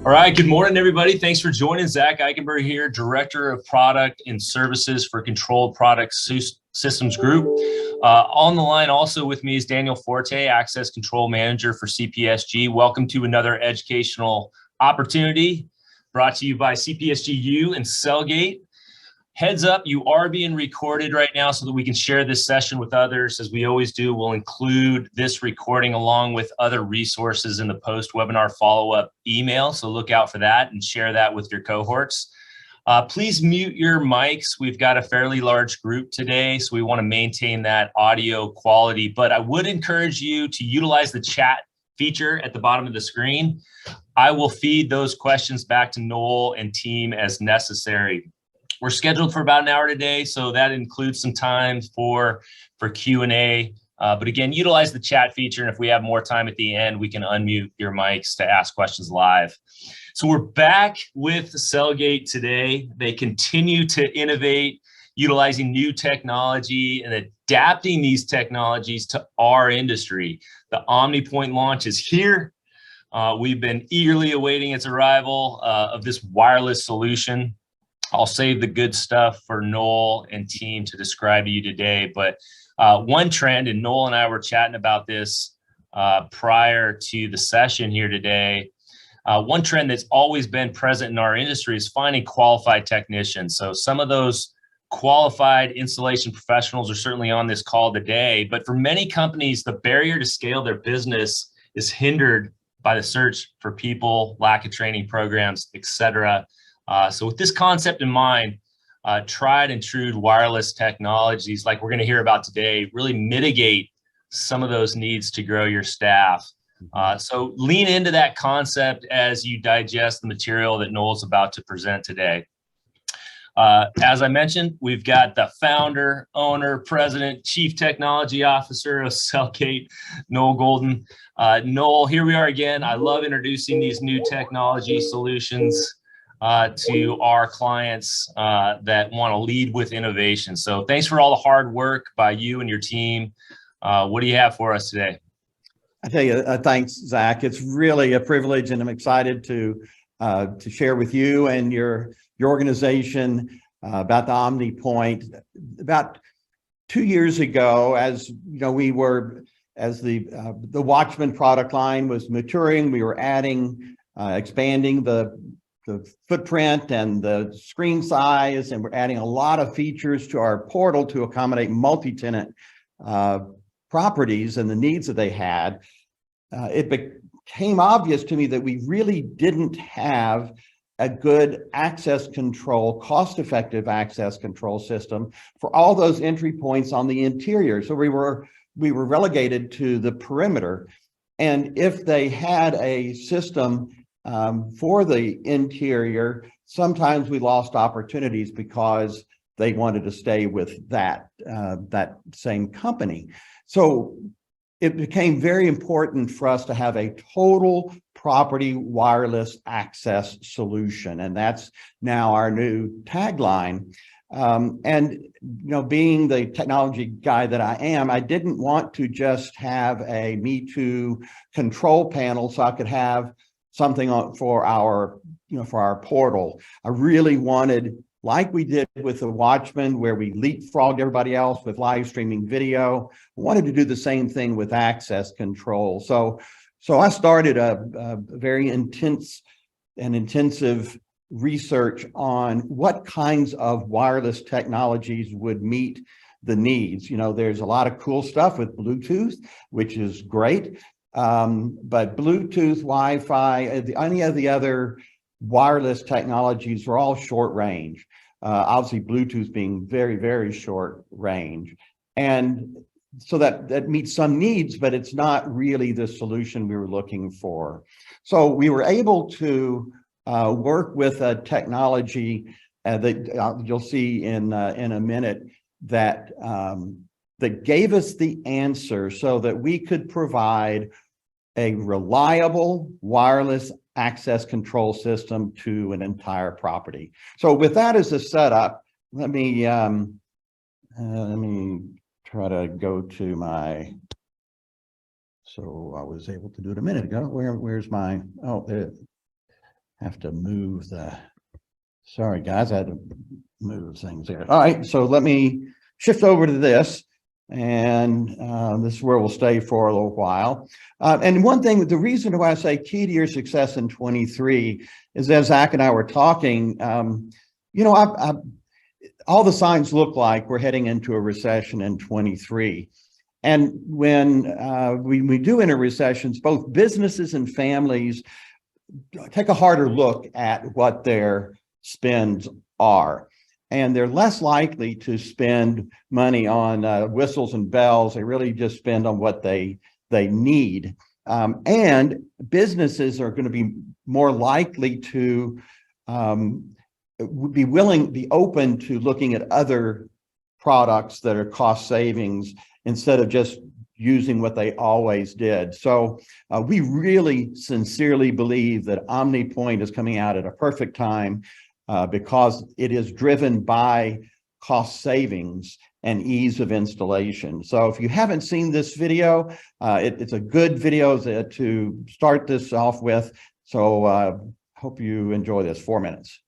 All right, good morning, everybody. Thanks for joining. Zach Eichenberg here, Director of Product and Services for Controlled Product Systems Group. On the line also with me is Daniel Forte, Access Control Manager for CPSG. Welcome to another educational opportunity brought to you by CPSGU and Cellgate. Heads up, you are being recorded right now so that we can share this session with others. As we always do, we'll include this recording along with other resources in the post-webinar follow-up email. So look out for that and share that with your cohorts. Please mute your mics. We've got a fairly large group today, so we want to maintain that audio quality. But I would encourage you to utilize the chat feature at the bottom of the screen. I will feed those questions back to Noel and team as necessary. We're scheduled for about an hour today, so that includes some time for Q&A. But again, utilize the chat feature, and if we have more time at the end, we can unmute your mics to ask questions live. So we're back with Cellgate today. They continue to innovate, utilizing new technology and adapting these technologies to our industry. The Omnipoint launch is here. We've been eagerly awaiting its arrival of this wireless solution. I'll save the good stuff for Noel and team to describe to you today. But one trend, and Noel and I were chatting about this prior to the session here today, one trend that's always been present in our industry is finding qualified technicians. So some of those qualified installation professionals are certainly on this call today. But for many companies, the barrier to scale their business is hindered by the search for people, lack of training programs, et cetera. So with this concept in mind, tried and true wireless technologies like we're going to hear about today really mitigate some of those needs to grow your staff. So lean into that concept as you digest the material that Noel's about to present today. As I mentioned, we've got the founder, owner, president, chief technology officer of Cellgate, Noel Golden. Noel, here we are again. I love introducing these new technology solutions to our clients that want to lead with innovation. So thanks for all the hard work by you and your team. What do you have for us today? I tell you, thanks, Zach. It's really a privilege, and I'm excited to share with you and your organization about the Omnipoint. About 2 years ago, as you know, as the Watchman product line was maturing, we were adding, expanding the footprint and the screen size, and we're adding a lot of features to our portal to accommodate multi-tenant properties and the needs that they had. It became obvious to me that we really didn't have a good access control, cost-effective access control system for all those entry points on the interior. So we were relegated to the perimeter. And if they had a system for the interior, sometimes we lost opportunities because they wanted to stay with that same company. So it became very important for us to have a total property wireless access solution, and that's now our new tagline. And you know, being the technology guy that I am, I didn't want to just have a Me Too control panel so I could have something for our portal. I really wanted, like we did with the Watchman, where we leapfrogged everybody else with live streaming video, I wanted to do the same thing with access control. So I started a very intensive research on what kinds of wireless technologies would meet the needs. You know, there's a lot of cool stuff with Bluetooth, which is great. But Bluetooth, Wi-Fi, any of the other wireless technologies are all short range. Obviously, Bluetooth being very, very short range. And so that meets some needs, but it's not really the solution we were looking for. So we were able to work with a technology that you'll see in a minute that gave us the answer so that we could provide a reliable wireless access control system to an entire property. So with that as a setup, let me try to go to my, so I was able to do it a minute ago. Where's my, oh, there. have to move sorry guys, I had to move things there. All right, so let me shift over to this, and this is where we'll stay for a little while. And one thing, the reason why I say key to your success in 23 is, as Zach and I were talking, you know, all the signs look like we're heading into a recession in 23. And when we do enter recessions, both businesses and families take a harder look at what their spends are. And they're less likely to spend money on whistles and bells. They really just spend on what they need. And businesses are going to be more likely to be open to looking at other products that are cost savings instead of just using what they always did. So we really sincerely believe that Omnipoint is coming out at a perfect time because it is driven by cost savings and ease of installation. So if you haven't seen this video, it's a good video to start this off with. So hope you enjoy this. 4 minutes.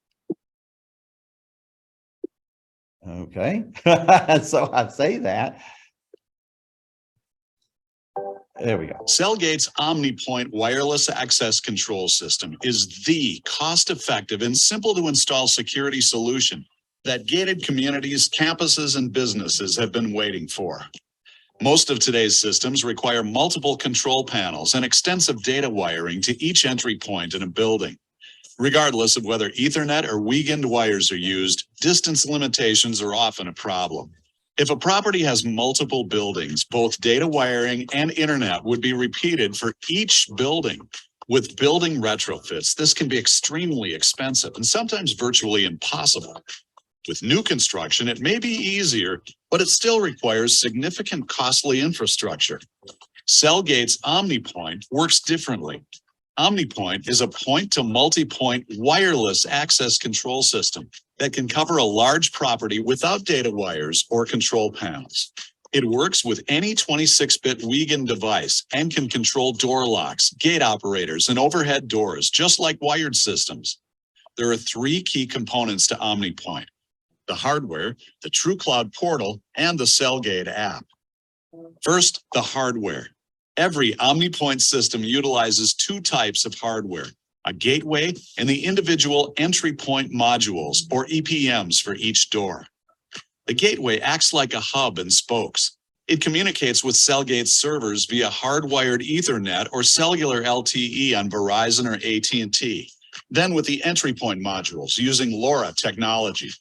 Okay, so I say that. There we go. Cellgate's Omnipoint wireless access control system is the cost-effective and simple to install security solution that gated communities, campuses, and businesses have been waiting for. Most of today's systems require multiple control panels and extensive data wiring to each entry point in a building. Regardless of whether Ethernet or weekend wires are used, distance limitations are often a problem. If a property has multiple buildings, both data wiring and internet would be repeated for each building. With building retrofits, this can be extremely expensive and sometimes virtually impossible. With new construction, it may be easier, but it still requires significant costly infrastructure. Cellgate's Omnipoint works differently. Omnipoint is a point-to-multipoint wireless access control system that can cover a large property without data wires or control panels. It works with any 26-bit Wiegand device and can control door locks, gate operators, and overhead doors, just like wired systems. There are 3 key components to Omnipoint: the hardware, the TrueCloud portal, and the Cellgate app. First, the hardware. Every Omnipoint system utilizes 2 types of hardware: a gateway and the individual entry point modules, or EPMs, for each door. The gateway acts like a hub and spokes. It communicates with Cellgate's servers via hardwired Ethernet or cellular LTE on Verizon or AT&T, then with the entry point modules using LoRa technology.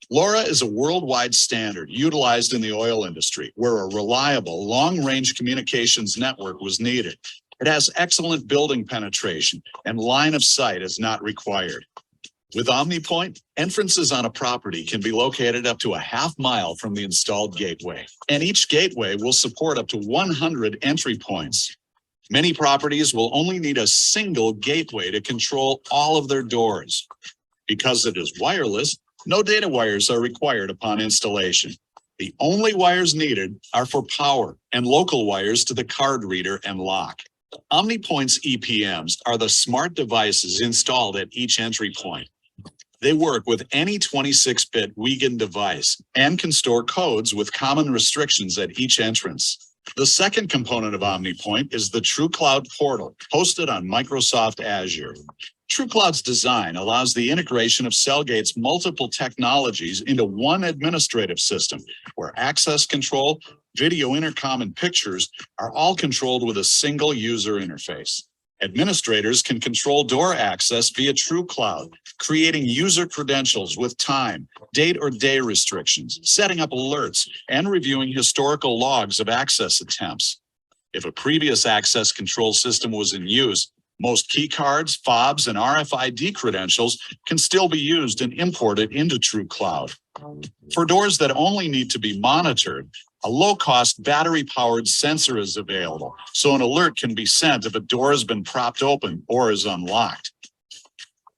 LoRa is a worldwide standard utilized in the oil industry, where a reliable, long-range communications network was needed. It has excellent building penetration, and line of sight is not required. With Omnipoint, entrances on a property can be located up to a half-mile from the installed gateway, and each gateway will support up to 100 entry points. Many properties will only need a single gateway to control all of their doors. Because it is wireless, no data wires are required upon installation. The only wires needed are for power and local wires to the card reader and lock. Omnipoint's EPMs are the smart devices installed at each entry point. They work with any 26-bit Wiegand device and can store codes with common restrictions at each entrance. The second component of Omnipoint is the TrueCloud portal, hosted on Microsoft Azure. TrueCloud's design allows the integration of Cellgate's multiple technologies into one administrative system, where access control, video intercom, and pictures are all controlled with a single user interface. Administrators can control door access via TrueCloud, creating user credentials with time, date or day restrictions, setting up alerts, and reviewing historical logs of access attempts. If a previous access control system was in use, most key cards, fobs, and RFID credentials can still be used and imported into TrueCloud. For doors that only need to be monitored, a low-cost battery-powered sensor is available, so an alert can be sent if a door has been propped open or is unlocked.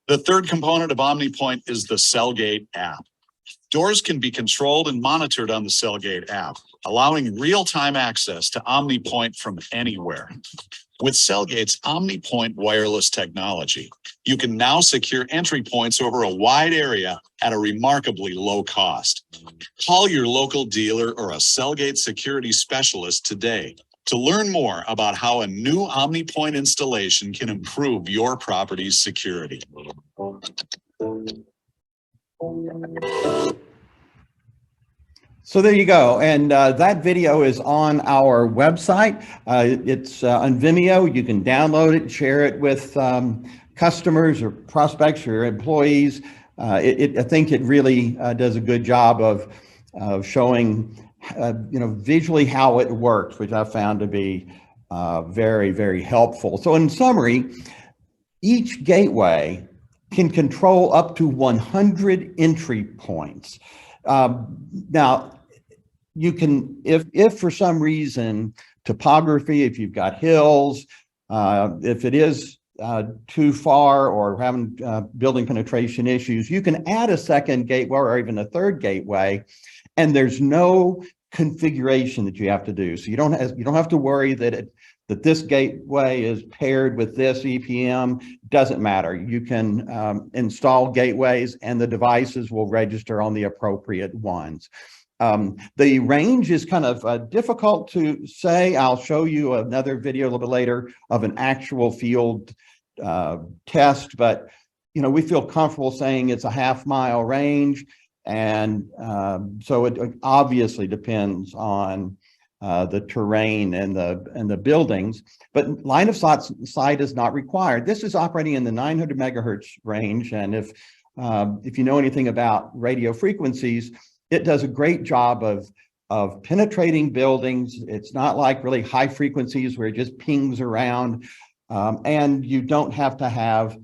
The third component of Omnipoint is the Cellgate app. Doors can be controlled and monitored on the Cellgate app, allowing real-time access to Omnipoint from anywhere. With Cellgate's Omnipoint wireless technology, you can now secure entry points over a wide area at a remarkably low cost. Call your local dealer or a Cellgate security specialist today to learn more about how a new Omnipoint installation can improve your property's security. So there you go. And that video is on our website. It's on Vimeo. You can download it, share it with customers or prospects or employees. I think it really does a good job of showing, visually how it works, which I found to be very, very helpful. So in summary, each gateway can control up to 100 entry points. Now, you can, if for some reason, topography, if you've got hills, if it is too far or having building penetration issues, you can add a second gateway or even a third gateway, and there's no configuration that you have to do. So you don't have to worry that this gateway is paired with this EPM. Doesn't matter. You can install gateways and the devices will register on the appropriate ones. The range is kind of difficult to say. I'll show you another video a little bit later of an actual field test, but we feel comfortable saying it's a half-mile range, and so it obviously depends on the terrain and the buildings, but line of sight is not required. This is operating in the 900 megahertz range, and if you know anything about radio frequencies, it does a great job of penetrating buildings. It's not like really high frequencies where it just pings around, and you don't have to have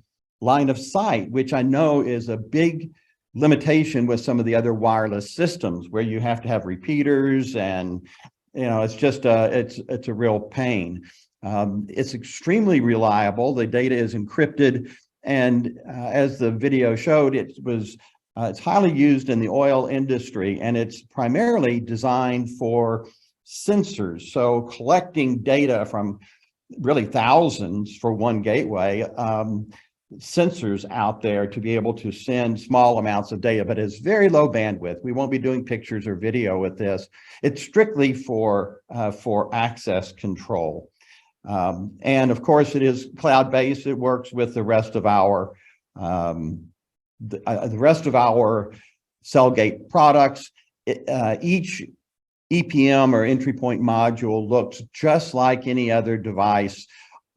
line of sight, which I know is a big limitation with some of the other wireless systems where you have to have repeaters, and it's just it's a real pain. It's extremely reliable. The data is encrypted, and as the video showed, it's highly used in the oil industry, and it's primarily designed for sensors. So collecting data from really thousands for one gateway, sensors out there to be able to send small amounts of data, but it's very low bandwidth. We won't be doing pictures or video with this. It's strictly for access control. And of course, it is cloud-based. It works with the rest of our Cellgate products. Each EPM or entry point module looks just like any other device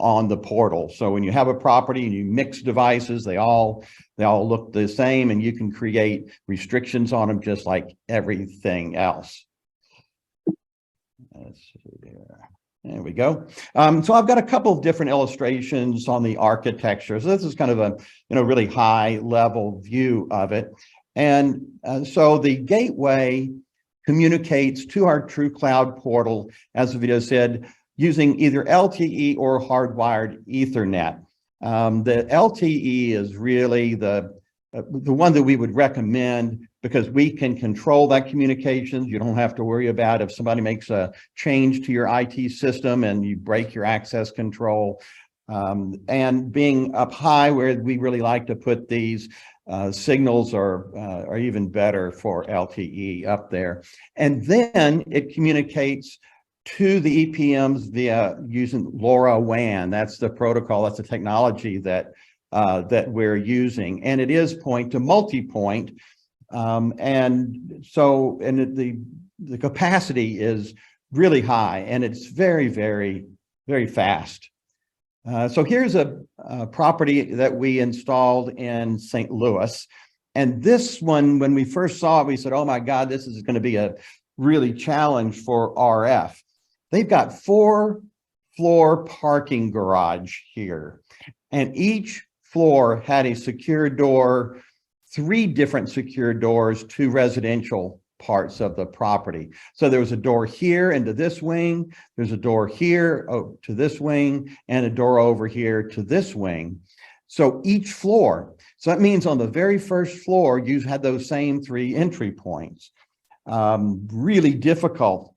on the portal. So when you have a property and you mix devices, they all look the same, and you can create restrictions on them just like everything else. Let's see there. There we go. So I've got a couple of different illustrations on the architecture. So this is kind of a really high level view of it. And so the gateway communicates to our True Cloud portal, as the video said, using either LTE or hardwired Ethernet. The LTE is really the one that we would recommend because we can control that communications. You don't have to worry about if somebody makes a change to your IT system and you break your access control. And being up high where we really like to put these signals are even better for LTE up there. And then it communicates to the EPMs via using LoRaWAN. That's the protocol, that's the technology that we're using. And it is point to multi-point. And so, the capacity is really high, and it's very, very, very fast. So here's a property that we installed in St. Louis. And this one, when we first saw it, we said, oh my God, this is going to be a really challenge for RF. They've got 4-floor parking garage here, and each floor had a secure door, 3 different secure doors to residential parts of the property. So there was a door here into this wing, there's a door here to this wing, and a door over here to this wing. So each floor, so that means on the very first floor, you had those same 3 entry points. Really difficult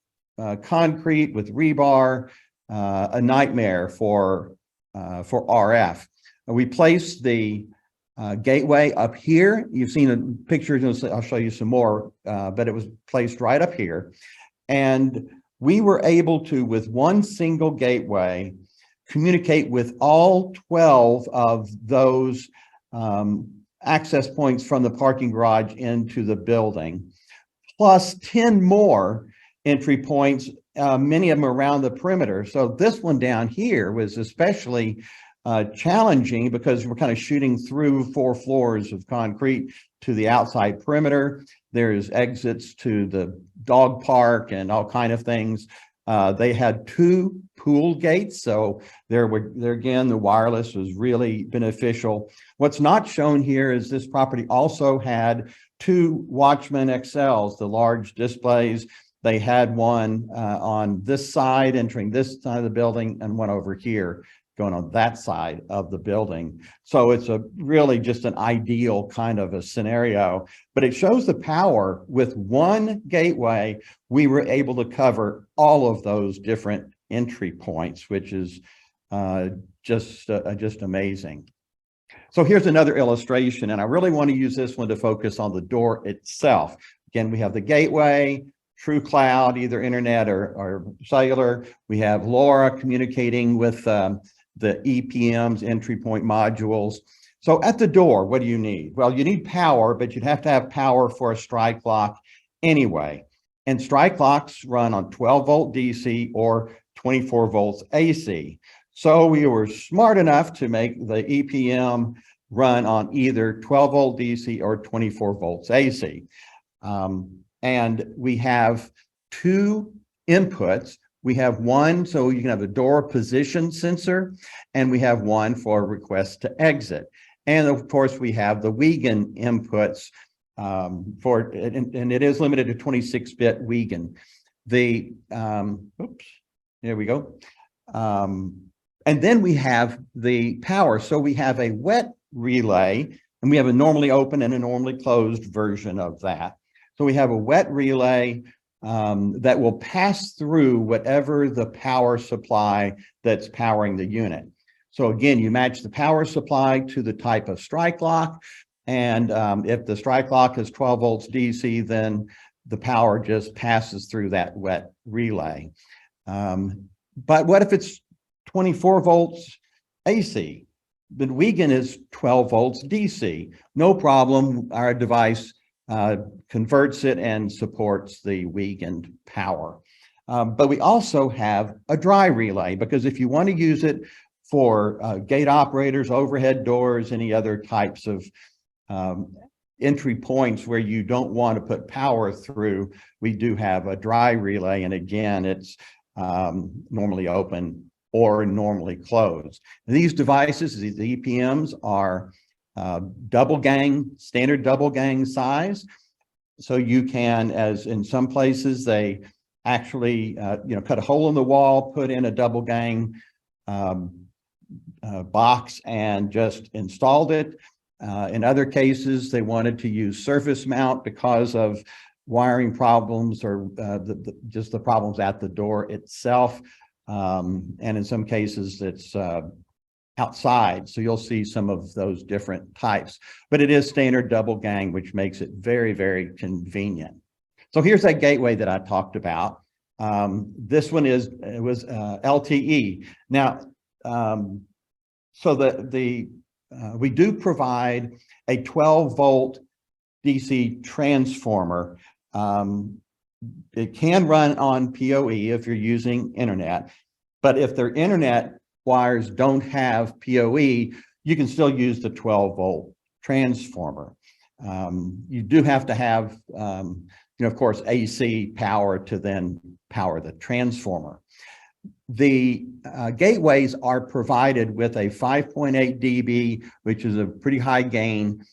concrete with rebar, a nightmare for RF. We placed the gateway up here. You've seen pictures, I'll show you some more, but it was placed right up here. And we were able to, with one single gateway, communicate with all 12 of those access points from the parking garage into the building, plus 10 more entry points, many of them around the perimeter. So this one down here was especially challenging because we're kind of shooting through 4 floors of concrete to the outside perimeter. There's exits to the dog park and all kind of things. They had 2 pool gates, so there again, the wireless was really beneficial. What's not shown here is this property also had 2 Watchman XLs, the large displays. They had one on this side entering this side of the building and one over here going on that side of the building. So it's a really just an ideal kind of a scenario, but it shows the power. With one gateway, we were able to cover all of those different entry points, which is just amazing. So here's another illustration, and I really want to use this one to focus on the door itself. Again, we have the gateway, True Cloud, either internet or cellular. We have LoRa communicating with the EPMs, entry point modules. So at the door, what do you need? Well, you need power, but you'd have to have power for a strike lock anyway. And strike locks run on 12-volt DC or 24 volts AC. So we were smart enough to make the EPM run on either 12-volt DC or 24 volts AC. And we have 2 inputs. We have one, so you can have a door position sensor, and we have one for request to exit. And of course, we have the Wiegand inputs and it is limited to 26-bit Wiegand. Oops, there we go. And then we have the power. So we have a wet relay, and we have a normally open and a normally closed version of that. So we have a wet relay that will pass through whatever the power supply that's powering the unit. So again, you match the power supply to the type of strike lock. And if the strike lock is 12 volts DC, then the power just passes through that wet relay. But what if it's 24 volts AC? The Wiegand is 12 volts DC. No problem. Our device converts it and supports the Wiegand power. But we also have a dry relay, because if you want to use it for gate operators, overhead doors, any other types of entry points where you don't want to put power through, we do have a dry relay. And again, it's normally open or normally closed. These devices, these EPMs, are double gang, standard double gang size. So you can, as in some places, they actually cut a hole in the wall, put in a double gang box and just installed it. In other cases, they wanted to use surface mount because of wiring problems or just the problems at the door itself. And in some cases, it's outside. So you'll see some of those different types, but it is standard double gang, which makes it very, very convenient. So here's that gateway that I talked about. This one was LTE. Now, so we do provide a 12-volt DC transformer. It can run on PoE if you're using internet, but if their internet wires don't have PoE, you can still use the 12-volt transformer. You do have to have, of course, AC power to then power the transformer. The gateways are provided with a 5.8 dB, which is a pretty high gain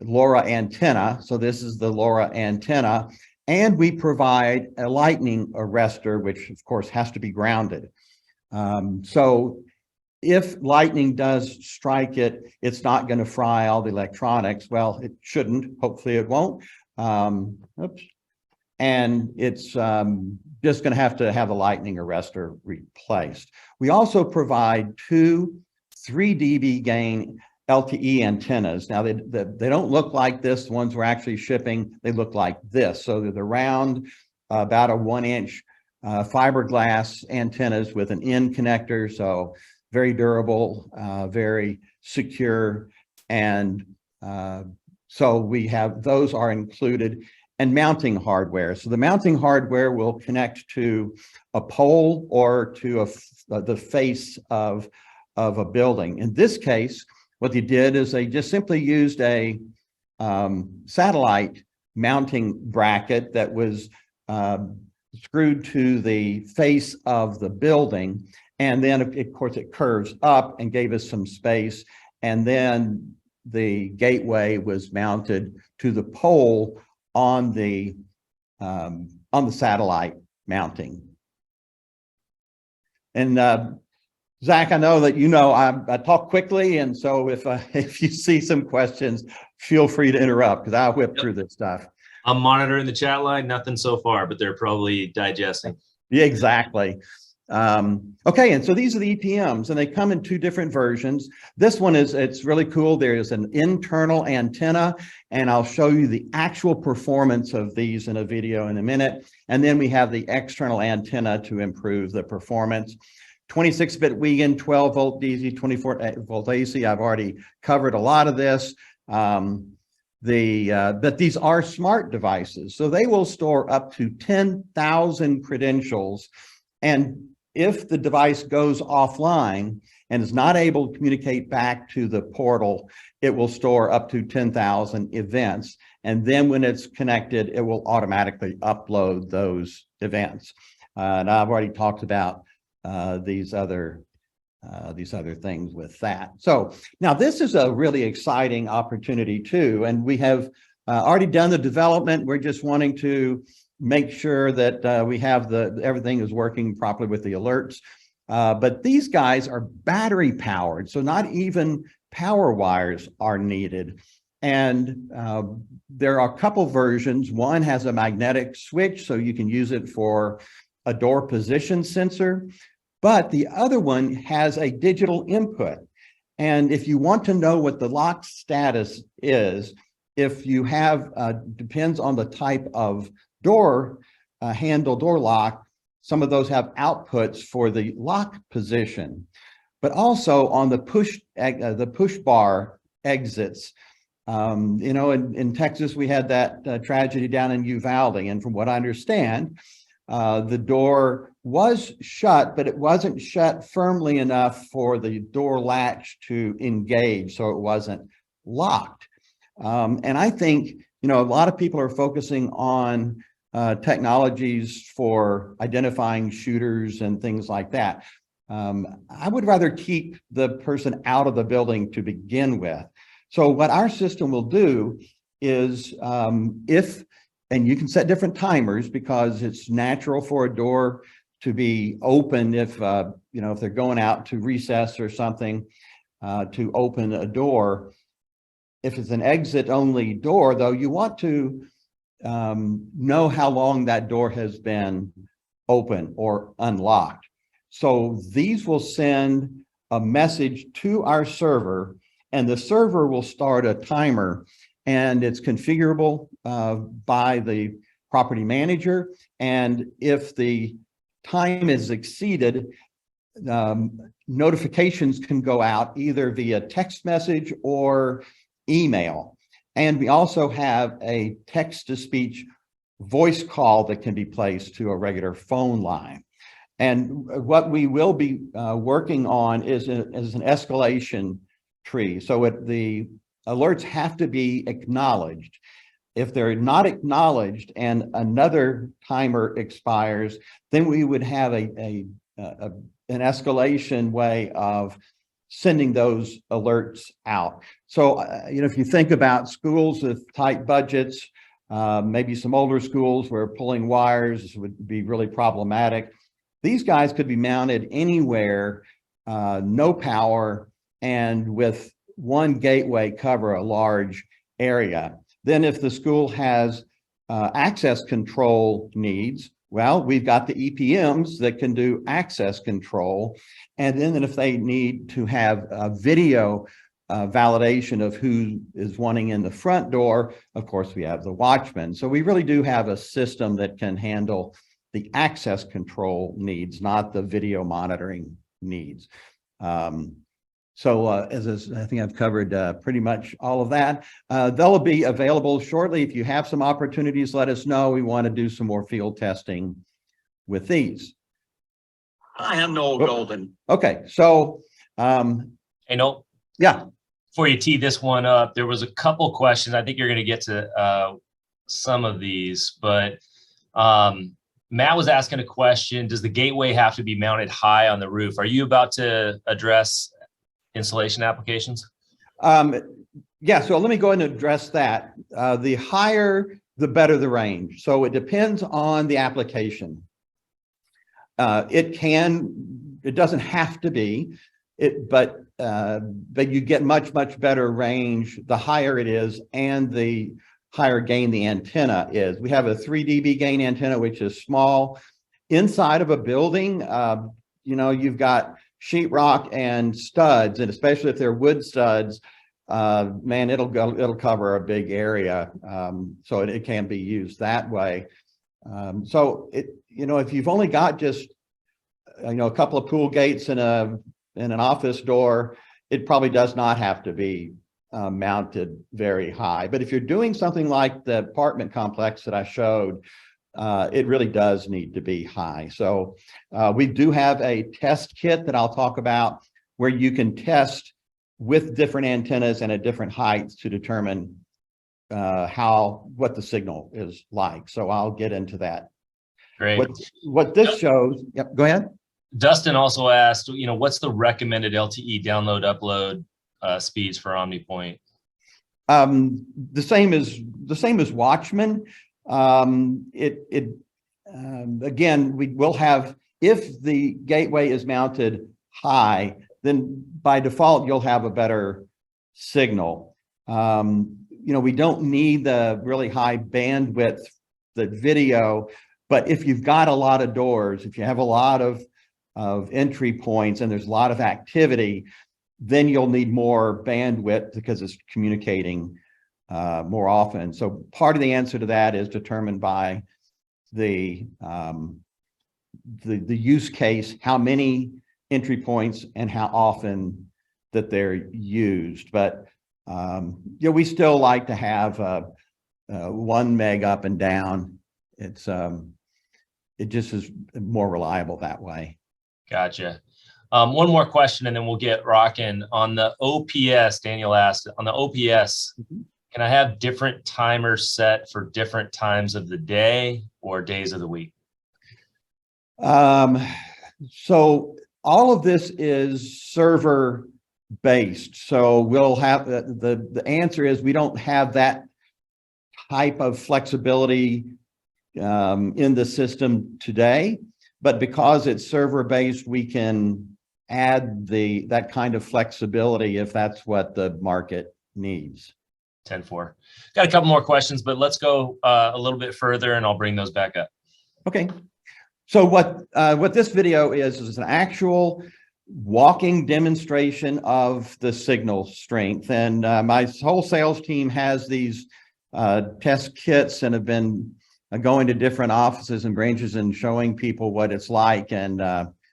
LoRa antenna. So this is the LoRa antenna. And we provide a lightning arrestor, which of course has to be grounded. So if lightning does strike it, it's not going to fry all the electronics. Well, it shouldn't. Hopefully it won't. Oops. and it's just going to have the lightning arrestor replaced. We also provide 2 3 dB gain LTE antennas. Now they don't look like this. The ones we're actually shipping, they look like this. So they're the round, about a 1-inch fiberglass antennas with an end connector. So very durable, very secure. And so we have, those are included, and mounting hardware. So the mounting hardware will connect to a pole or to the face of a building. In this case, what they did is they just simply used a satellite mounting bracket that was screwed to the face of the building. And then, of course, it curves up and gave us some space. And then the gateway was mounted to the pole on the satellite mounting. And Zach, I know that I talk quickly, and so if you see some questions, feel free to interrupt because I'll whip through this stuff. I'm monitoring the chat line. Nothing so far, but they're probably digesting. Yeah, exactly. Okay, and so these are the EPMs, and they come in 2 different versions. This one it's really cool. There is an internal antenna, and I'll show you the actual performance of these in a video in a minute. And then we have the external antenna to improve the performance. 26-bit Wiegand, 12-volt DC, 24-volt AC. I've already covered a lot of this. But these are smart devices, so they will store up to 10,000 credentials. And if the device goes offline and is not able to communicate back to the portal, it will store up to 10,000 events. And then when it's connected, it will automatically upload those events. And I've already talked about these other things with that. So now this is a really exciting opportunity too. And we have already done the development. We're just wanting to make sure that we have everything is working properly with the alerts. But these guys are battery powered, so not even power wires are needed. And there are a couple versions. One has a magnetic switch, so you can use it for a door position sensor. But the other one has a digital input. And if you want to know what the lock status is, if you have, depends on the type of door handle, door lock, some of those have outputs for the lock position, but also on the push bar exits. In Texas, we had that tragedy down in Uvalde. And from what I understand, the door was shut, but it wasn't shut firmly enough for the door latch to engage, so it wasn't locked. And I think, a lot of people are focusing on technologies for identifying shooters and things like that. I would rather keep the person out of the building to begin with. So what our system will do is and you can set different timers because it's natural for a door to be open if they're going out to recess or something, to open a door. If it's an exit only door, though, you want to know how long that door has been open or unlocked. So these will send a message to our server, and the server will start a timer, and it's configurable by the property manager. And if the time is exceeded, notifications can go out either via text message or email. And we also have a text-to-speech voice call that can be placed to a regular phone line. And what we will be working on is an escalation tree. So the alerts have to be acknowledged. If they're not acknowledged and another timer expires, then we would have an escalation way of sending those alerts out. So, if you think about schools with tight budgets, maybe some older schools where pulling wires would be really problematic. These guys could be mounted anywhere, no power, and with one gateway cover a large area. Then if the school has access control needs, well, we've got the EPMs that can do access control. And then if they need to have a video validation of who is wanting in the front door, of course, we have the Watchman. So we really do have a system that can handle the access control needs, not the video monitoring needs. As I think I've covered pretty much all of that. They'll be available shortly. If you have some opportunities, let us know. We want to do some more field testing with these. I am Noel Golden. Okay, so Hey, Noel. Yeah. Before you tee this one up, there was a couple questions. I think you're going to get to some of these, but Matt was asking a question. Does the gateway have to be mounted high on the roof? Are you about to address installation applications? Yeah, so let me go ahead and address that. The higher, the better the range. So it depends on the application. It doesn't have to be, but you get much better range the higher it is and the higher gain the antenna is. We have a 3 dB gain antenna, which is small. Inside of a building, you've got sheetrock and studs, and especially if they're wood studs, man, it'll cover a big area. So it can be used that way. So if you've only got just a couple of pool gates and an office door, it probably does not have to be mounted very high. But if you're doing something like the apartment complex that I showed, it really does need to be high. So we do have a test kit that I'll talk about where you can test with different antennas and at different heights to determine what the signal is like. So I'll get into that. Great. What this shows, yep, go ahead. Dustin also asked, what's the recommended LTE download upload speeds for Omnipoint? The same as Watchman. Again, we will have, if the gateway is mounted high, then by default you'll have a better signal. We don't need the really high bandwidth, the video, but if you've got a lot of doors, if you have a lot of entry points and there's a lot of activity, then you'll need more bandwidth because it's communicating more often. So part of the answer to that is determined by the use case, how many entry points and how often that they're used. But we still like to have 1 meg up and down. It just is more reliable that way. Gotcha. One more question and then we'll get rocking. On the OPS, Daniel asked, on the OPS, can I have different timers set for different times of the day or days of the week? So all of this is server based. So we'll have the answer is we don't have that type of flexibility in the system today, but because it's server based, we can add that kind of flexibility if that's what the market needs. 10-4. Got a couple more questions, but let's go a little bit further and I'll bring those back up. Okay. So what this video is an actual walking demonstration of the signal strength. And my whole sales team has these test kits and have been going to different offices and branches and showing people what it's like, and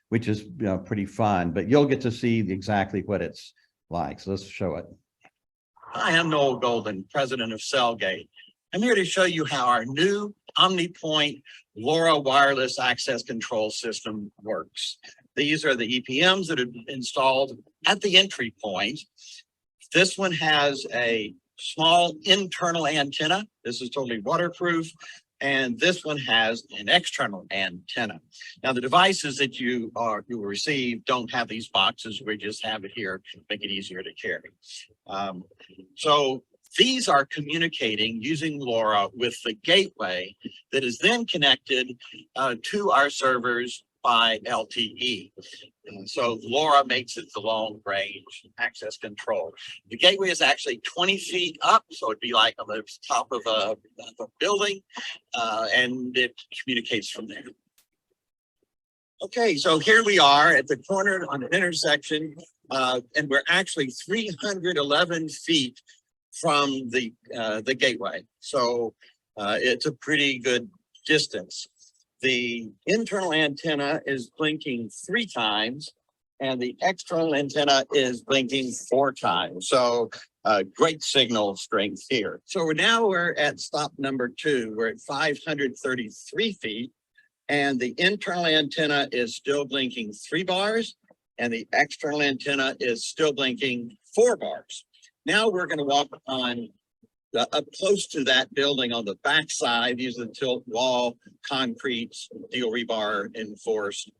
which is pretty fun. But you'll get to see exactly what it's like. So let's show it. Hi, I'm Noel Golden, president of Cellgate. I'm here to show you how our new Omnipoint LoRa wireless access control system works. These are the EPMs that are installed at the entry point. This one has a small internal antenna. This is totally waterproof. And this one has an external antenna. Now, the devices that you will receive don't have these boxes. We just have it here to make it easier to carry. So these are communicating using LoRa with the gateway that is then connected to our servers by LTE. And so LoRa makes it the long range access control. The gateway is actually 20 feet up, so it'd be like on the top of a building, and it communicates from there. Okay, so here we are at the corner on the intersection, and we're actually 311 feet from the gateway. So it's a pretty good distance. The internal antenna is blinking 3 times, and the external antenna is blinking 4 times. So great signal strength here. So we're at stop number 2. We're at 533 feet, and the internal antenna is still blinking 3 bars, and the external antenna is still blinking 4 bars. Now we're going to walk on up close to that building on the back side. These are the tilt wall, concrete, steel rebar enforced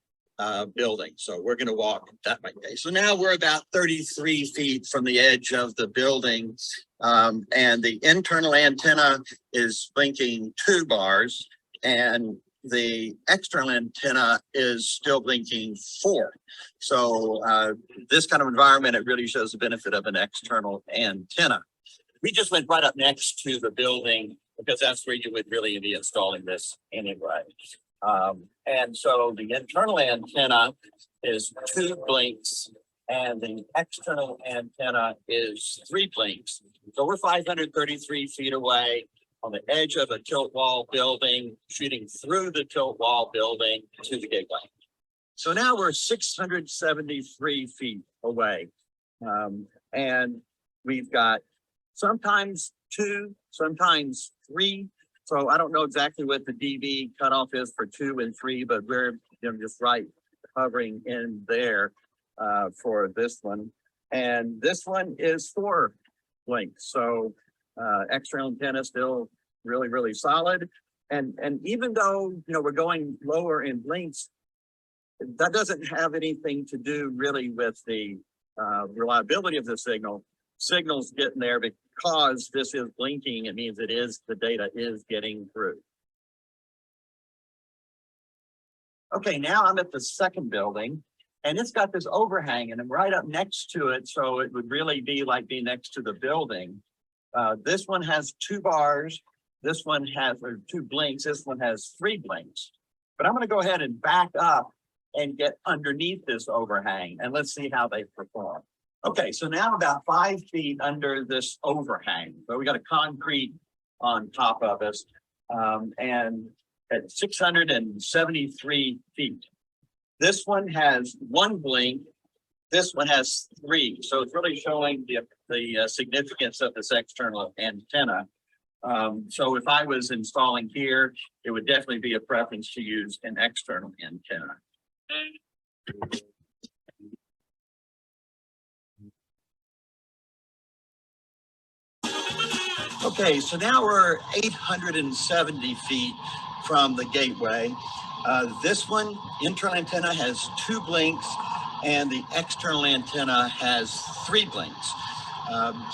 building. So we're going to walk that way. Okay. So now we're about 33 feet from the edge of the building, and the internal antenna is blinking 2 bars, and the external antenna is still blinking 4. So this kind of environment, it really shows the benefit of an external antenna. We just went right up next to the building because that's where you would really be installing this anyway. And so the internal antenna is 2 blinks, and the external antenna is 3 blinks. So we're 533 feet away on the edge of a tilt wall building, shooting through the tilt wall building to the gateway. So now we're 673 feet away. And we've got sometimes 2, sometimes 3. So I don't know exactly what the dB cutoff is for 2 and 3, but we're just right hovering in there for this one. And this one is 4 blinks. So external antenna still really, really solid. And even though, we're going lower in blinks, that doesn't have anything to do really with the reliability of the signal. Signal's getting there because this is blinking. It means the data is getting through. Okay, now I'm at the second building, and it's got this overhang, and I'm right up next to it. So it would really be like being next to the building. This one has 2 bars. This one has 2 blinks. This one has 3 blinks. But I'm going to go ahead and back up and get underneath this overhang, and let's see how they perform. Okay, so now about 5 feet under this overhang. So we got a concrete on top of us, and at 673 feet. This one has 1 blink. This one has 3. So it's really showing the significance of this external antenna. So if I was installing here, it would definitely be a preference to use an external antenna. Okay, so now we're 870 feet from the gateway. This one, internal antenna, has 2 blinks, and the external antenna has 3 blinks.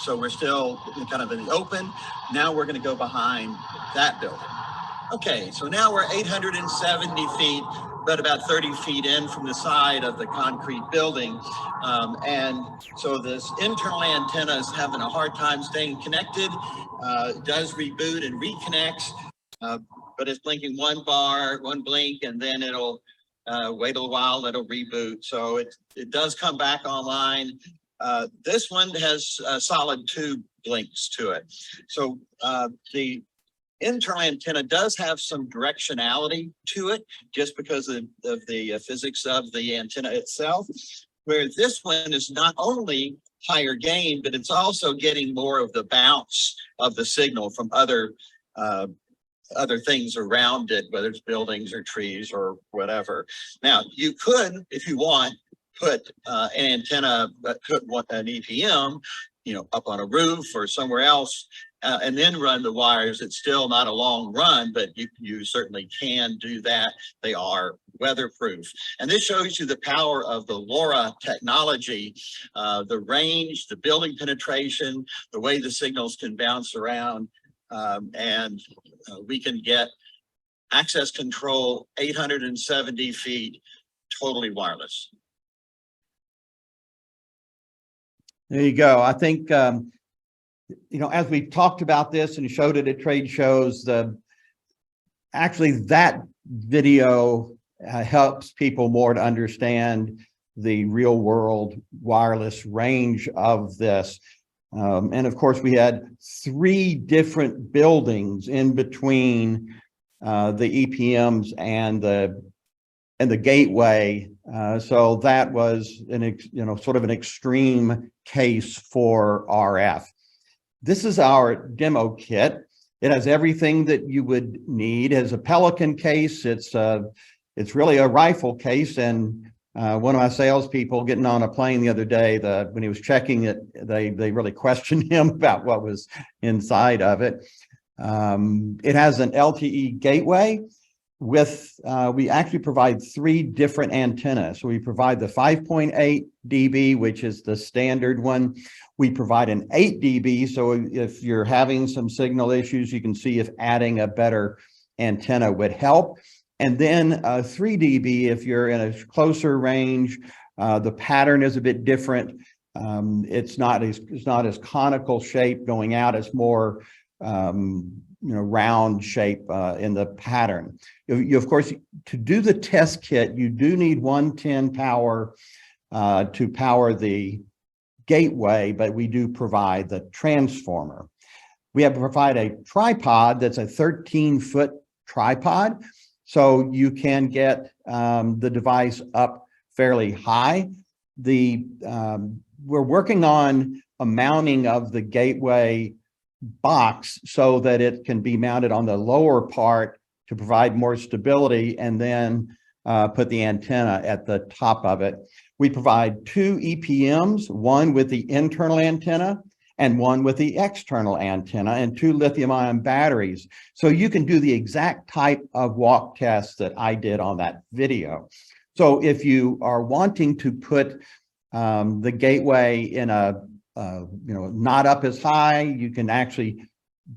So we're still kind of in the open. Now we're going to go behind that building. Okay, so now we're 870 feet, but about 30 feet in from the side of the concrete building. And so this internal antenna is having a hard time staying connected. It does reboot and reconnects, but it's blinking 1 bar, 1 blink, and then it'll wait a little while, it'll reboot. So it does come back online. This one has a solid 2 blinks to it. So the internal antenna does have some directionality to it just because of the physics of the antenna itself, where this one is not only higher gain, but it's also getting more of the bounce of the signal from other things around it, whether it's buildings or trees or whatever. Now, you could, if you want, put an antenna, put an EPM, up on a roof or somewhere else, and then run the wires. It's still not a long run, but you certainly can do that. They are weatherproof. And this shows you the power of the LoRa technology, the range, the building penetration, the way the signals can bounce around, and we can get access control 870 feet totally wireless. There you go. I think, as we talked about this and showed it at trade shows, actually that video helps people more to understand the real world wireless range of this. And of course, we had 3 different buildings in between the EPMs and the gateway. So that was sort of an extreme case for RF. This is our demo kit. It has everything that you would need. As a Pelican case, it's really a rifle case. And one of my salespeople getting on a plane the other day, when he was checking it, they really questioned him about what was inside of it. It has an LTE gateway with, we actually provide 3 different antennas. So we provide the 5.8 dB, which is the standard one. We provide an 8 dB. So if you're having some signal issues, you can see if adding a better antenna would help. And then 3 dB if you're in a closer range. The pattern is a bit different. It's not as conical shape going out. It's more round shape in the pattern. You of course, to do the test kit, you do need 110 power to power the gateway, but we do provide the transformer. We have to provide a tripod that's a 13-foot tripod, so you can get the device up fairly high. We're working on a mounting of the gateway box so that it can be mounted on the lower part to provide more stability, and then put the antenna at the top of it. We provide 2 EPMs, one with the internal antenna and one with the external antenna, and 2 lithium-ion batteries. So you can do the exact type of walk test that I did on that video. So if you are wanting to put the gateway in a not up as high, you can actually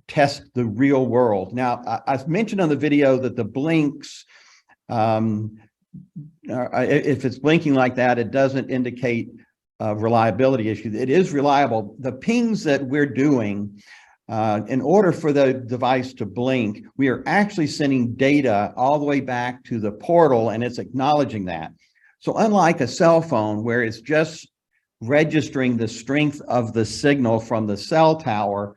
test the real world. Now, I mentioned on the video that the blinks, if it's blinking like that, it doesn't indicate a reliability issue. It is reliable. The pings that we're doing, in order for the device to blink, we are actually sending data all the way back to the portal, and it's acknowledging that. So unlike a cell phone where it's just registering the strength of the signal from the cell tower,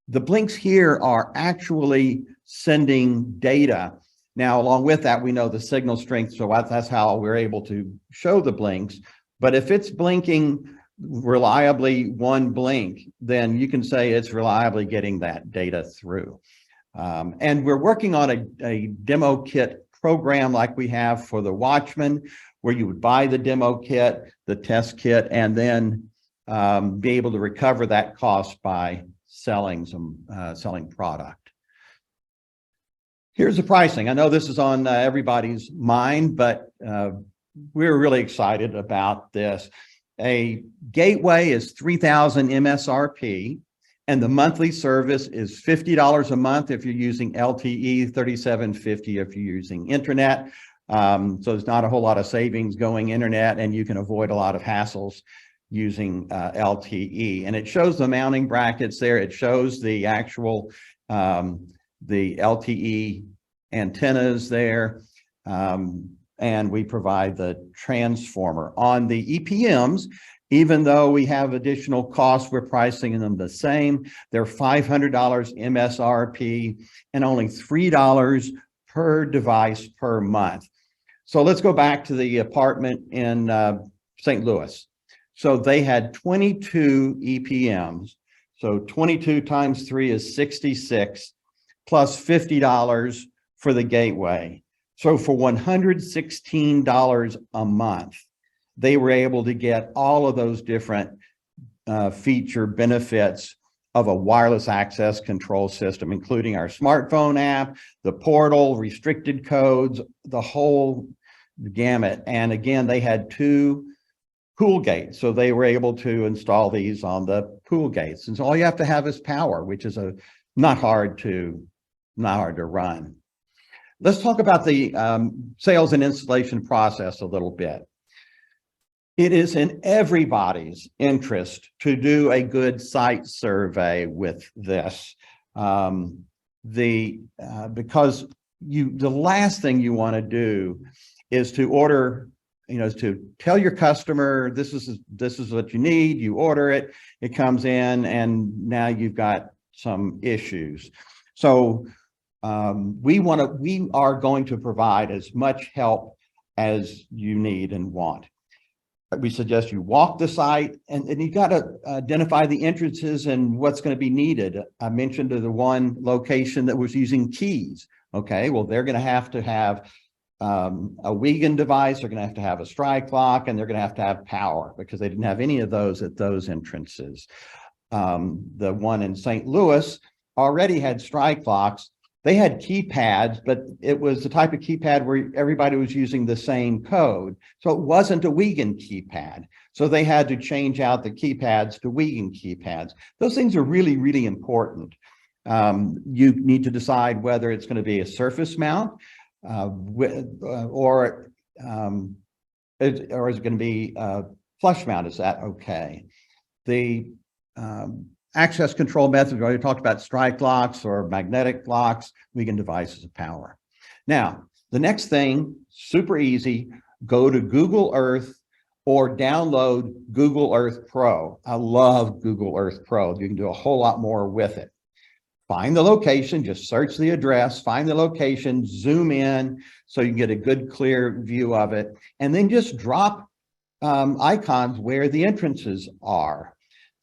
the blinks here are actually sending data. Now, along with that, we know the signal strength, so that's how we're able to show the blinks. But if it's blinking reliably 1 blink, then you can say it's reliably getting that data through. And we're working on a demo kit program like we have for the Watchman, where you would buy the demo kit, the test kit, and then be able to recover that cost by selling product. Here's the pricing. I know this is on everybody's mind, but we're really excited about this. A gateway is $3,000 MSRP, and the monthly service is $50 a month if you're using LTE, $37.50 if you're using internet. So there's not a whole lot of savings going internet, and you can avoid a lot of hassles using LTE. And it shows the mounting brackets there. It shows the actual the LTE antennas there. And we provide the transformer. On the EPMs, even though we have additional costs, we're pricing them the same. They're $500 MSRP and only $3 per device per month. So let's go back to the apartment in St. Louis. So they had 22 EPMs. So 22 times 3 is 66, plus $50 for the gateway. So for $116 a month, they were able to get all of those different feature benefits of a wireless access control system, including our smartphone app, the portal, restricted codes, the whole gamut. And again, they had 2 pool gates, so they were able to install these on the pool gates. And so all you have to have is power, which is not hard to run. Let's talk about the sales and installation process a little bit. It is in everybody's interest to do a good site survey with this. Because the last thing you want to do is to order, is to tell your customer, this is what you need, you order it, it comes in, and now you've got some issues. So we are going to provide as much help as you need and want. We suggest you walk the site, and you got to identify the entrances and what's going to be needed. I mentioned the one location that was using keys. Okay, well, they're going to have a Wiegand device, they're going to have a strike lock, and they're going to have power, because they didn't have any of those at those entrances. The one in St. Louis already had strike locks. They had keypads, but it was the type of keypad where everybody was using the same code. So it wasn't a Wiegand keypad. So they had to change out the keypads to Wiegand keypads. Those things are really, really important. You need to decide whether it's going to be a surface mount or is it going to be flush mount? Is that okay? The access control methods, we already talked about strike locks or magnetic locks, Wiegand devices of power. Now, the next thing, super easy, go to Google Earth or download Google Earth Pro. I love Google Earth Pro. You can do a whole lot more with it. Find the location, just search the address, find the location, zoom in so you can get a good, clear view of it, and then just drop icons where the entrances are.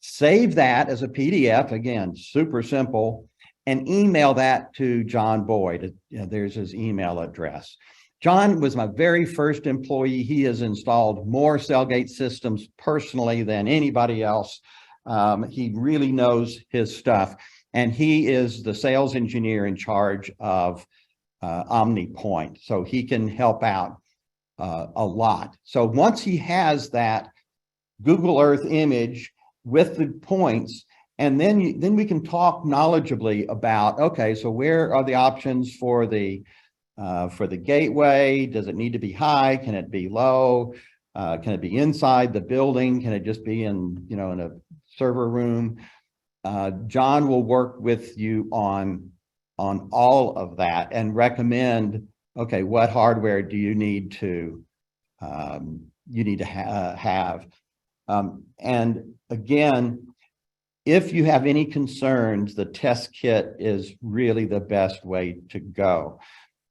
Save that as a PDF, again, super simple, and email that to John Boyd. There's his email address. John was my very first employee. He has installed more Cellgate systems personally than anybody else. He really knows his stuff, and he is the sales engineer in charge of Omnipoint, so he can help out a lot. So once he has that Google Earth image with the points, and then we can talk knowledgeably about, okay, so where are the options for the gateway? Does it need to be high? Can it be low? Can it be inside the building? Can it just be in a server room? John will work with you on all of that and recommend, okay, what hardware do you need to have? And again, if you have any concerns, the test kit is really the best way to go.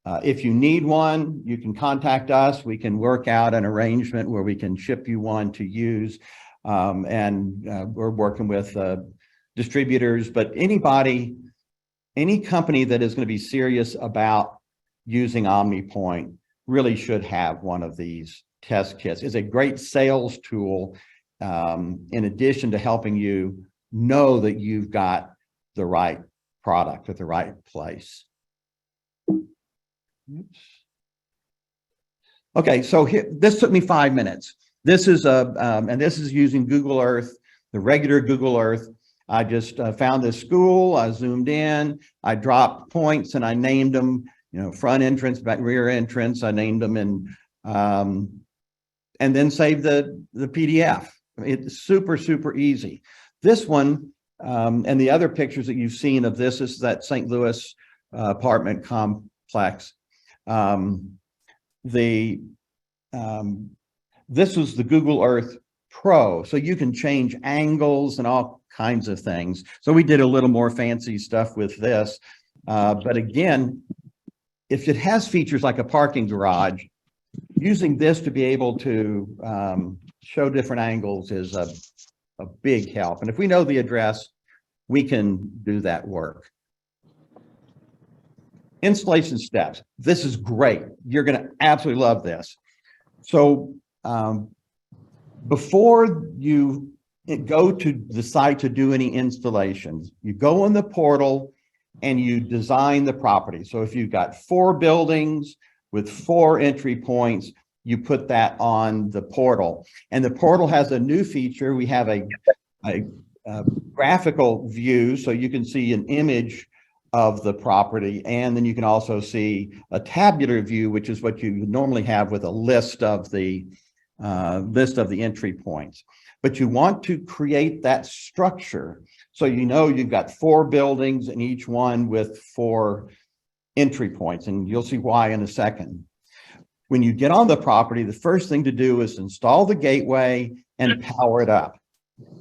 If you need one, you can contact us. We can work out an arrangement where we can ship you one to use. We're working with distributors, but any company that is going to be serious about using Omnipoint really should have one of these test kits. It's a great sales tool. In addition to helping you know that you've got the right product at the right place. Oops. Okay, so here, this took me 5 minutes. This is and this is using Google Earth, the regular Google Earth. I just found this school, I zoomed in, I dropped points and I named them, front entrance, back rear entrance. I named them and then saved the PDF. It's super, super easy. This one and the other pictures that you've seen of this is that St. Louis apartment complex. This was the Google Earth Pro, so you can change angles and all kinds of things. So we did a little more fancy stuff with this. But again, if it has features like a parking garage, using this to be able to show different angles is a big help. And if we know the address, we can do that work. Installation steps. This is great. You're going to absolutely love this. So before you go to the site to do any installations, you go on the portal and you design the property. So if you've got 4 buildings with 4 entry points, you put that on the portal. And the portal has a new feature. We have a graphical view, so you can see an image of the property. And then you can also see a tabular view, which is what you normally have with a list of the entry points. But you want to create that structure. So you know you've got 4 buildings and each one with 4 entry points, and you'll see why in a second. When you get on the property, the first thing to do is install the gateway and power it up.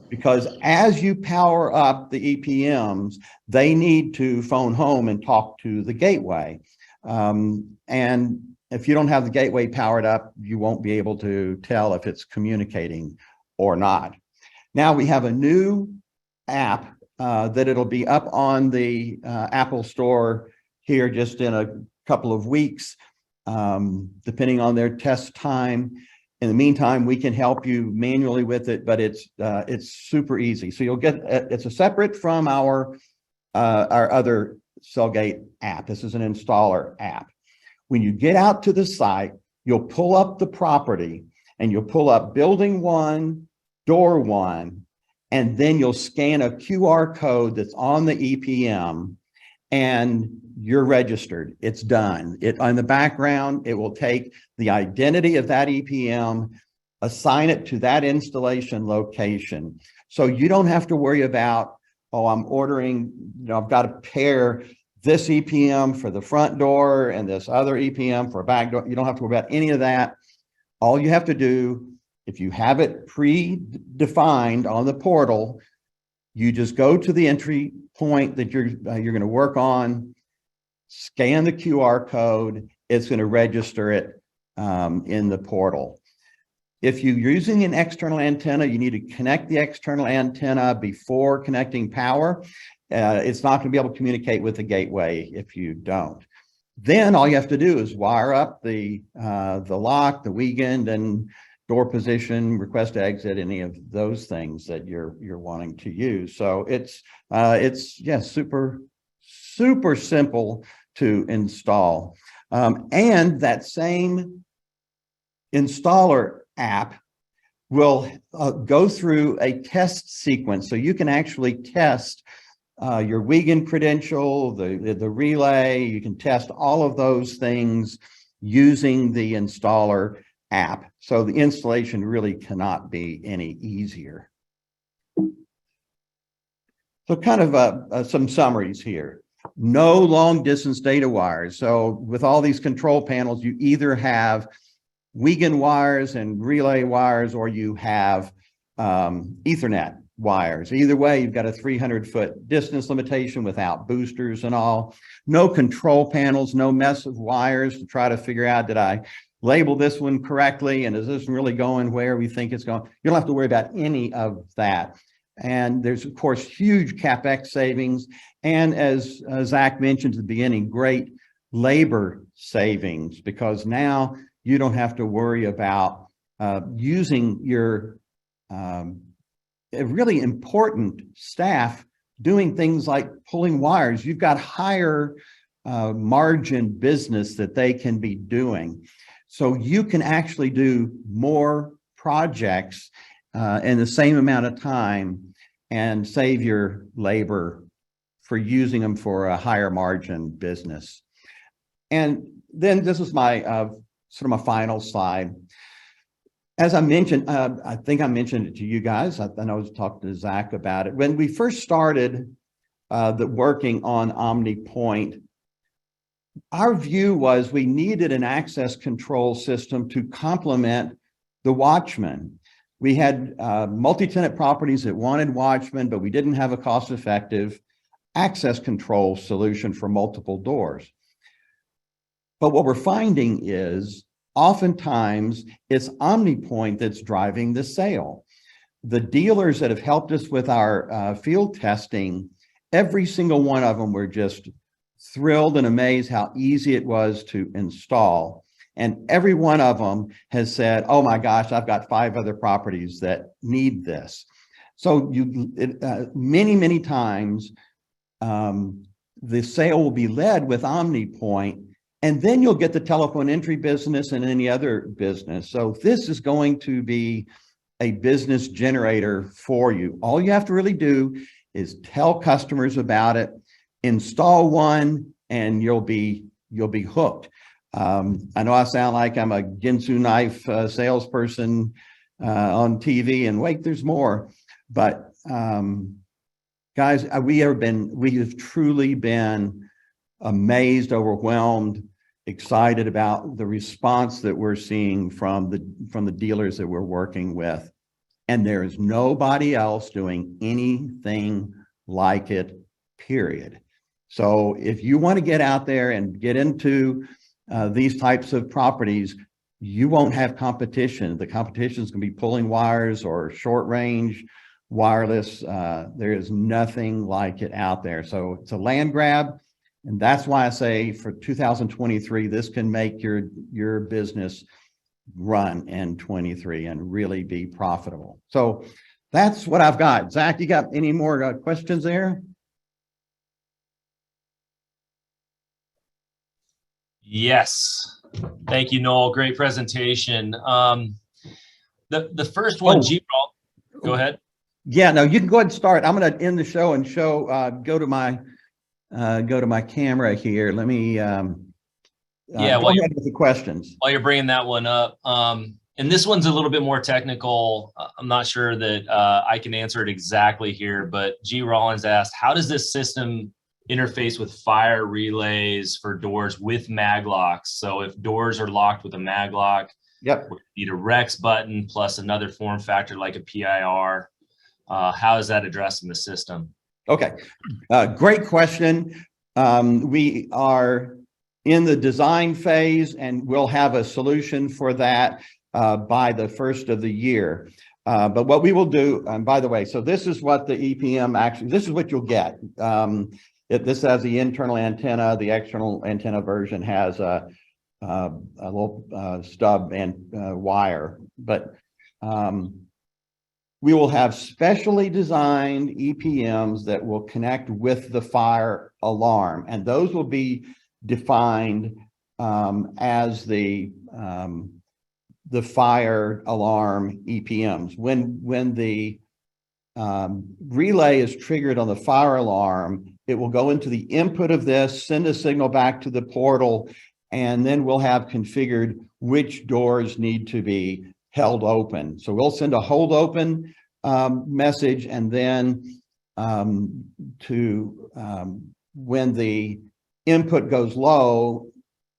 Because as you power up the EPMs, they need to phone home and talk to the gateway. And if you don't have the gateway powered up, you won't be able to tell if it's communicating or not. Now we have a new app that it'll be up on the Apple Store here just in a couple of weeks, depending on their test time. In the meantime, we can help you manually with it, but it's super easy. So you'll get it's a separate from our other Cellgate app. This is an installer app. When you get out to the site, you'll pull up the property and you'll pull up building 1, door 1, and then you'll scan a QR code that's on the EPM and you're registered. It's done. On the background, it will take the identity of that EPM, assign it to that installation location. So you don't have to worry about, oh, I'm ordering, I've got to pair this EPM for the front door and this other EPM for a back door. You don't have to worry about any of that. All you have to do, if you have it predefined on the portal, you just go to the entry point that you're going to work on, scan the QR code, it's going to register it in the portal. If you're using an external antenna, you need to connect the external antenna before connecting power. It's not going to be able to communicate with the gateway if you don't. Then all you have to do is wire up the lock, the weekend, and door position, request to exit, any of those things that you're wanting to use. So it's super simple to install. And that same installer app will go through a test sequence. So you can actually test your Wiegand credential, the relay. You can test all of those things using the installer app. So the installation really cannot be any easier. So kind of some summaries here. No long distance data wires. So with all these control panels, you either have Wiegand wires and relay wires, or you have Ethernet wires. Either way, you've got a 300-foot distance limitation without boosters and all. No control panels, no mess of wires to try to figure out, did I label this one correctly? And is this really going where we think it's going? You don't have to worry about any of that. And there's, of course, huge CapEx savings. And as Zach mentioned at the beginning, great labor savings, because now you don't have to worry about using your really important staff doing things like pulling wires. You've got higher margin business that they can be doing. So you can actually do more projects in the same amount of time and save your labor for using them for a higher margin business. And then this is my sort of my final slide. As I mentioned, I think I mentioned it to you guys. I was talking to Zach about it. When we first started working on Omnipoint, our view was we needed an access control system to complement the Watchman. We had multi-tenant properties that wanted Watchman, but we didn't have a cost-effective access control solution for multiple doors. But what we're finding is oftentimes it's Omnipoint that's driving the sale. The dealers that have helped us with our field testing, every single one of them were just thrilled and amazed how easy it was to install. And every one of them has said, oh my gosh, I've got 5 other properties that need this. So many times, the sale will be led with Omnipoint, and then you'll get the telephone entry business and any other business. So this is going to be a business generator for you. All you have to really do is tell customers about it, install one and you'll be hooked. I know I sound like I'm a Ginsu knife salesperson on TV, and wait, there's more. But guys, we have truly been amazed, overwhelmed, excited about the response that we're seeing from the dealers that we're working with. And there is nobody else doing anything like it, period. So if you want to get out there and get into these types of properties, you won't have competition. The competition is going to be pulling wires or short range wireless. There is nothing like it out there. So it's a land grab. And that's why I say for 2023, this can make your business run in 23 and really be profitable. So that's what I've got. Zach, you got any more questions there? Yes. Thank you, Noel. Great presentation. The first one, go ahead. Yeah, no, you can go ahead and start. I'm going to end the show and go to my camera here. Let me go ahead with the questions. While you're bringing that one up, and this one's a little bit more technical. I'm not sure that I can answer it exactly here, but G. Rollins asked, how does this system interface with fire relays for doors with mag locks? So if doors are locked with a mag lock, yep, we need a Rex button plus another form factor like a PIR. How is that addressed in the system? Okay, great question. We are in the design phase, and we'll have a solution for that by the first of the year. But what we will do, and by the way, so this is what the EPM actually, this is what you'll get. This has the internal antenna. The external antenna version has a little stub and wire, but we will have specially designed EPMs that will connect with the fire alarm, and those will be defined as the fire alarm EPMs. When the relay is triggered on the fire alarm, it will go into the input of this, send a signal back to the portal, and then we'll have configured which doors need to be held open. So we'll send a hold open message, and then when the input goes low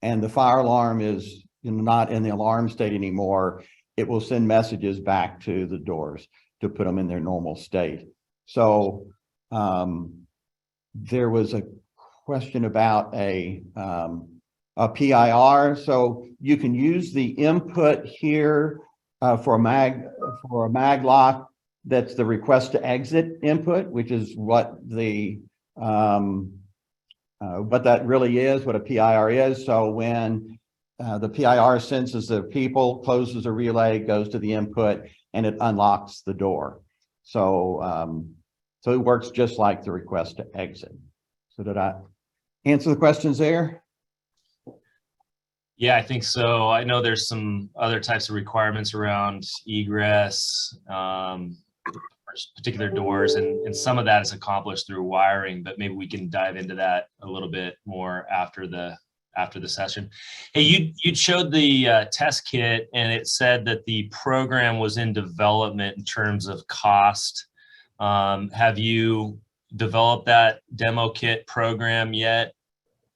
and the fire alarm is not in the alarm state anymore, it will send messages back to the doors to put them in their normal state. So there was a question about a PIR. So you can use the input here for a mag lock. That's the request to exit input, which is what that really is, what a PIR is. So when the PIR senses the people, closes a relay, goes to the input, and it unlocks the door. So so it works just like the request to exit. So did I answer the questions there? Yeah, I think so. I know there's some other types of requirements around egress, particular doors, and some of that is accomplished through wiring, but maybe we can dive into that a little bit more after the session. Hey, you showed the test kit, and it said that the program was in development in terms of cost. Have you developed that demo kit program yet?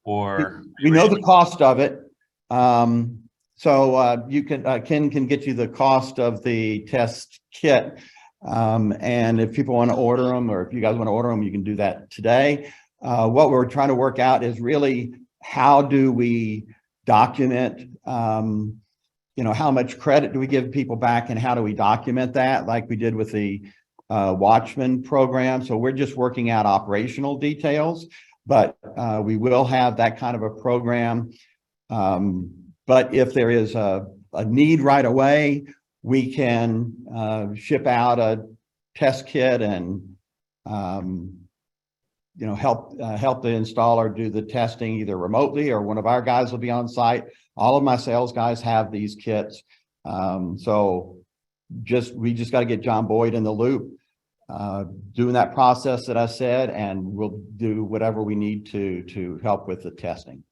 Or we know the cost of it. So you can Ken can get you the cost of the test kit. And if people want to order them, or if you guys want to order them, you can do that today. What we're trying to work out is really, how do we document, how much credit do we give people back, and how do we document that, like we did with the Watchman program. So we're just working out operational details, but we will have that kind of a program. But if there is a need right away, we can ship out a test kit and help the installer do the testing either remotely, or one of our guys will be on site. All of my sales guys have these kits. So we just got to get John Boyd in the loop. doing that process that I said, and we'll do whatever we need to help with the testing.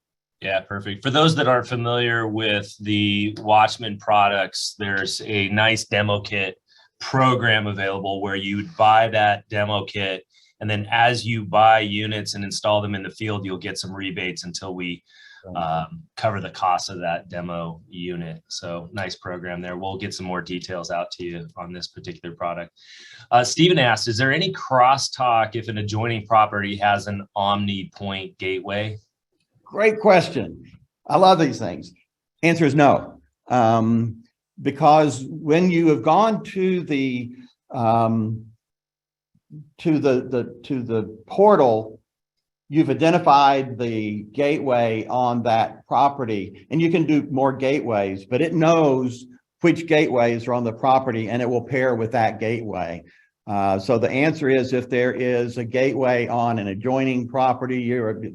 Yeah, perfect. For those that aren't familiar with the Watchman products, there's a nice demo kit program available where you would buy that demo kit, and then as you buy units and install them in the field, you'll get some rebates until we cover the cost of that demo unit. So nice program there. We'll get some more details out to you on this particular product. Stephen asked, is there any crosstalk if an adjoining property has an Omnipoint gateway? Great question. I love these things. Answer is no. Because when you have gone to the portal, you've identified the gateway on that property, and you can do more gateways, but it knows which gateways are on the property and it will pair with that gateway. So the answer is, if there is a gateway on an adjoining property,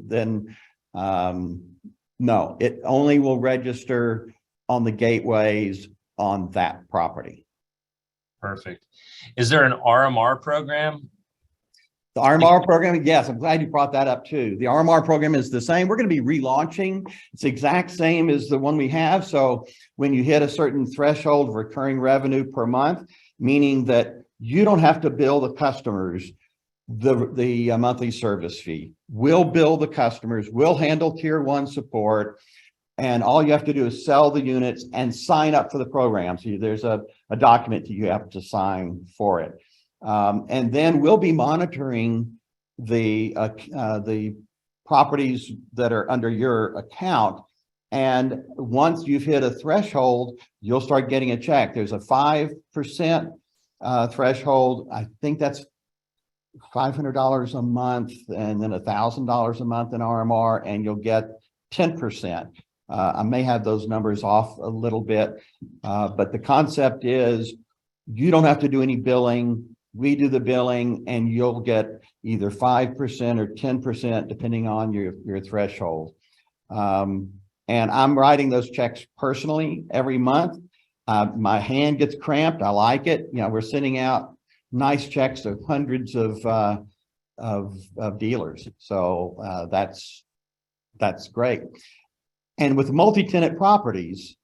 then no, it only will register on the gateways on that property. Perfect. Is there an RMR program? The RMR program, yes, I'm glad you brought that up too. The RMR program is the same. We're going to be relaunching. It's the exact same as the one we have. So when you hit a certain threshold of recurring revenue per month, meaning that you don't have to bill the customers the monthly service fee. We'll bill the customers, we'll handle tier 1 support, and all you have to do is sell the units and sign up for the program. So there's a document that you have to sign for it. And then we'll be monitoring the properties that are under your account. And once you've hit a threshold, you'll start getting a check. There's a 5% threshold. I think that's $500 a month, and then $1,000 a month in RMR, and you'll get 10%. I may have those numbers off a little bit, but the concept is you don't have to do any billing. We do the billing, and you'll get either 5% or 10%, depending on your threshold. And I'm writing those checks personally every month. My hand gets cramped. I like it. You know, we're sending out nice checks to hundreds of dealers. So that's great. And with multi-tenant properties,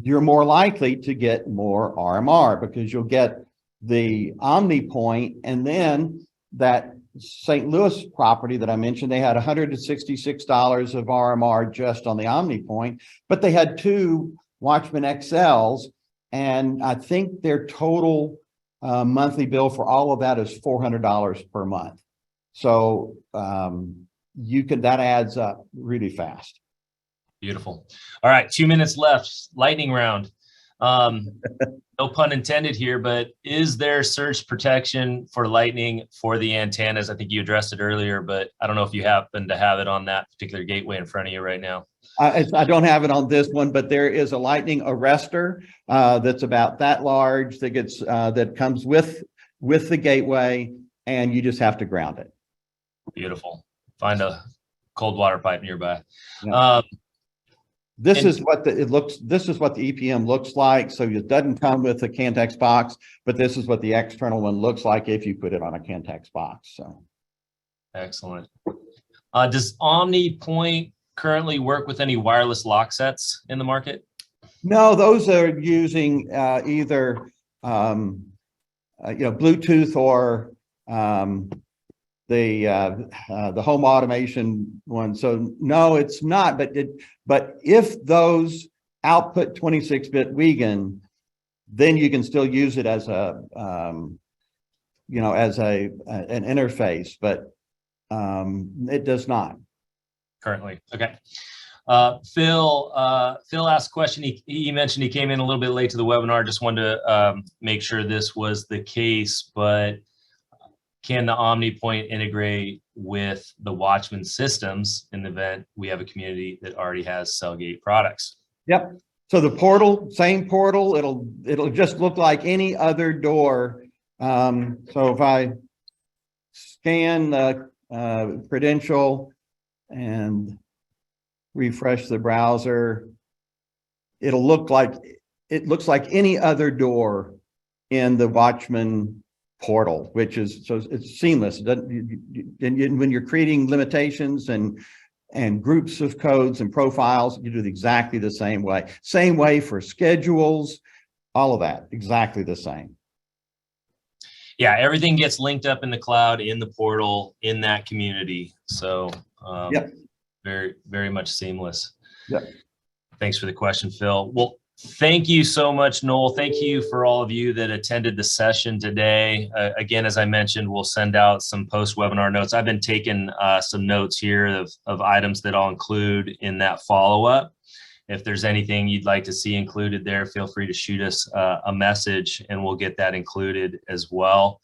you're more likely to get more RMR because you'll get the Omnipoint, and then that St. Louis property that I mentioned, they had $166 of RMR just on the Omnipoint, but they had 2 Watchman XLs, and I think their total monthly bill for all of that is $400 per month. So that adds up really fast. Beautiful. All right, 2 minutes left. Lightning round. No pun intended here, but is there surge protection for lightning for the antennas? I think you addressed it earlier, but I don't know if you happen to have it on that particular gateway in front of you right now. I don't have it on this one, but there is a lightning arrestor that's about that large that gets that comes with the gateway, and you just have to ground it. Beautiful. Find a cold water pipe nearby. Yeah. This is what the EPM looks like. So it doesn't come with a Cantex box, but this is what the external one looks like if you put it on a Cantex box. So excellent. Does Omnipoint currently work with any wireless lock sets in the market? No, those are using either Bluetooth or the home automation one. So no, it's not. But if those output 26-bit Wiegand, then you can still use it as a an interface. But it does not currently. Okay. Phil asked a question. He mentioned he came in a little bit late to the webinar. Just wanted to make sure this was the case, but can the Omnipoint integrate with the Watchman systems in the event we have a community that already has Cellgate products? Yep. So the portal, same portal, it'll just look like any other door. So if I scan the credential and refresh the browser, it looks like any other door in the Watchman portal, which is, so it's seamless. It doesn't, when you're creating limitations and groups of codes and profiles, you do it exactly the same way. Same way for schedules, all of that, exactly the same. Yeah, everything gets linked up in the cloud, in the portal, in that community. So Yep. very, very much seamless. Yep. Thanks for the question, Phil. Well, thank you so much, Noel. Thank you for all of you that attended the session today. Again, as I mentioned, we'll send out some post-webinar notes. I've been taking some notes here of items that I'll include in that follow-up. If there's anything you'd like to see included there, feel free to shoot us a message and we'll get that included as well.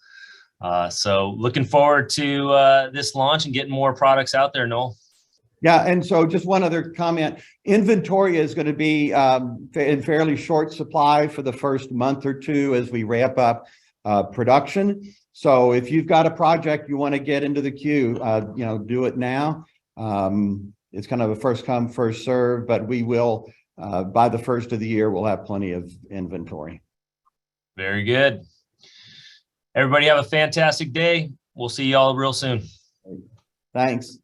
So looking forward to this launch and getting more products out there, Noel. Yeah, and so just one other comment. Inventory is going to be in fairly short supply for the first month or two as we ramp up production. So if you've got a project you want to get into the queue, do it now. It's kind of a first come, first serve, but we will, by the first of the year, we'll have plenty of inventory. Very good. Everybody have a fantastic day. We'll see you all real soon. Thanks.